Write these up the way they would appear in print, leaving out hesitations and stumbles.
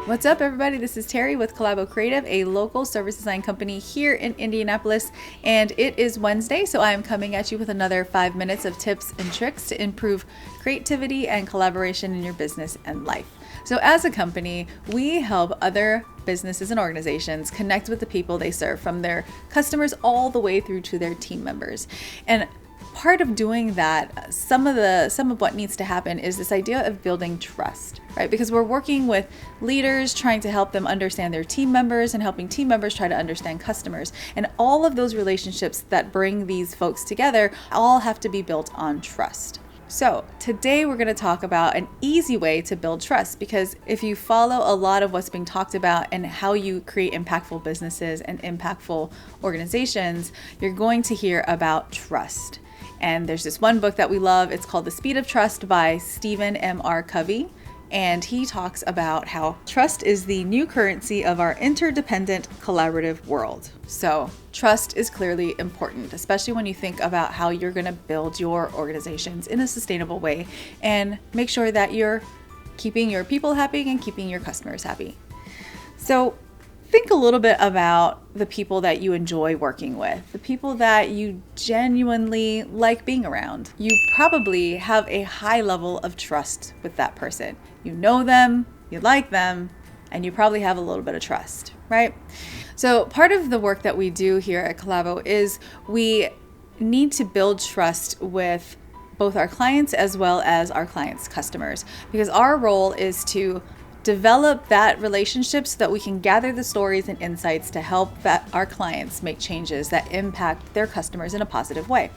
What's up, everybody? This is Terry with Collabo Creative, a local service design company here in Indianapolis, and it is Wednesday, so I am coming at you with another 5 minutes of tips and tricks to improve creativity and collaboration in your business and life. So as a company, we help other businesses and organizations connect with the people they serve, from their customers all the way through to their team members. And part of doing that, some of what needs to happen is this idea of building trust, right? Because we're working with leaders, trying to help them understand their team members and helping team members try to understand customers. And all of those relationships that bring these folks together all have to be built on trust. So today we're going to talk about an easy way to build trust, because if you follow a lot of what's being talked about and how you create impactful businesses and impactful organizations, you're going to hear about trust. And there's this one book that we love. It's called The Speed of Trust by Stephen M.R. Covey. And he talks about how trust is the new currency of our interdependent collaborative world. So trust is clearly important, especially when you think about how you're going to build your organizations in a sustainable way and make sure that you're keeping your people happy and keeping your customers happy. So think a little bit about the people that you enjoy working with, the people that you genuinely like being around. You probably have a high level of trust with that person. You know them, you like them, and you probably have a little bit of trust, right? So part of the work that we do here at Collabo is we need to build trust with both our clients as well as our clients' customers, because our role is to develop that relationship so that we can gather the stories and insights to help our clients make changes that impact their customers in a positive way.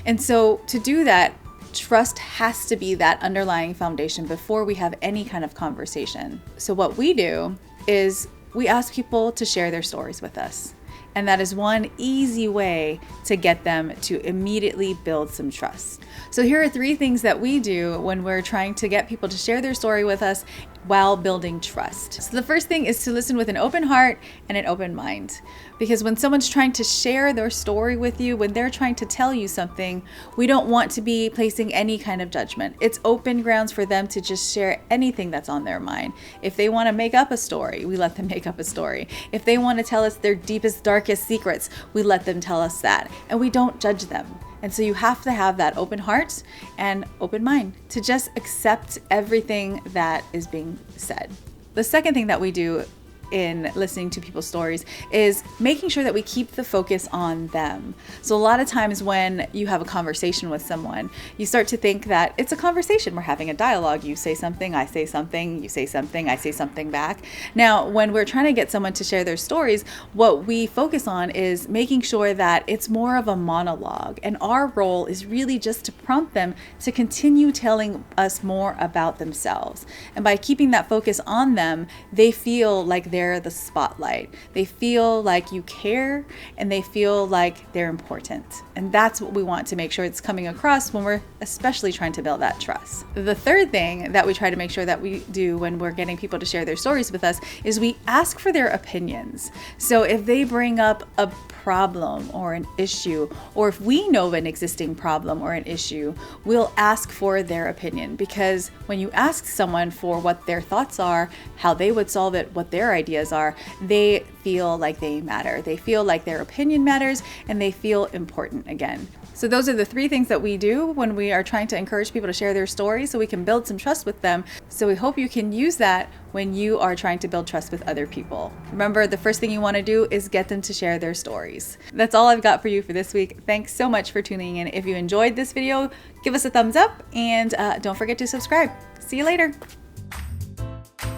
And so to do that, trust has to be that underlying foundation before we have any kind of conversation. So what we do is we ask people to share their stories with us. And that is one easy way to get them to immediately build some trust. So here are 3 things that we do when we're trying to get people to share their story with us while building trust. So the first thing is to listen with an open heart and an open mind. Because when someone's trying to share their story with you, when they're trying to tell you something, we don't want to be placing any kind of judgment. It's open grounds for them to just share anything that's on their mind. If they want to make up a story, we let them make up a story. If they want to tell us their deepest, darkest secrets, we let them tell us that. And we don't judge them. And so you have to have that open heart and open mind to just accept everything that is being said. The second thing that we do in listening to people's stories is making sure that we keep the focus on them. So a lot of times when you have a conversation with someone, you start to think that it's a conversation. We're having a dialogue. You say something, I say something, you say something, I say something back. Now, when we're trying to get someone to share their stories, what we focus on is making sure that it's more of a monologue. And our role is really just to prompt them to continue telling us more about themselves. And by keeping that focus on them, they feel like they're the spotlight. They feel like you care, and they feel like they're important. And that's what we want to make sure it's coming across when we're especially trying to build that trust. The third thing that we try to make sure that we do when we're getting people to share their stories with us is we ask for their opinions. So if they bring up a problem or an issue, or if we know of an existing problem or an issue, we'll ask for their opinion. Because when you ask someone for what their thoughts are, how they would solve it, what their ideas are, they feel like they matter. They feel like their opinion matters, and they feel important again. So those are the 3 things that we do when we are trying to encourage people to share their story so we can build some trust with them. So we hope you can use that when you are trying to build trust with other people. Remember, the first thing you want to do is get them to share their stories. That's all I've got for you for this week. Thanks so much for tuning in. If you enjoyed this video, give us a thumbs up, and don't forget to subscribe. See you later.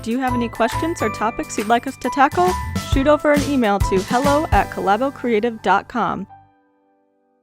Do you have any questions or topics you'd like us to tackle? Shoot over an email to hello@collabocreative.com.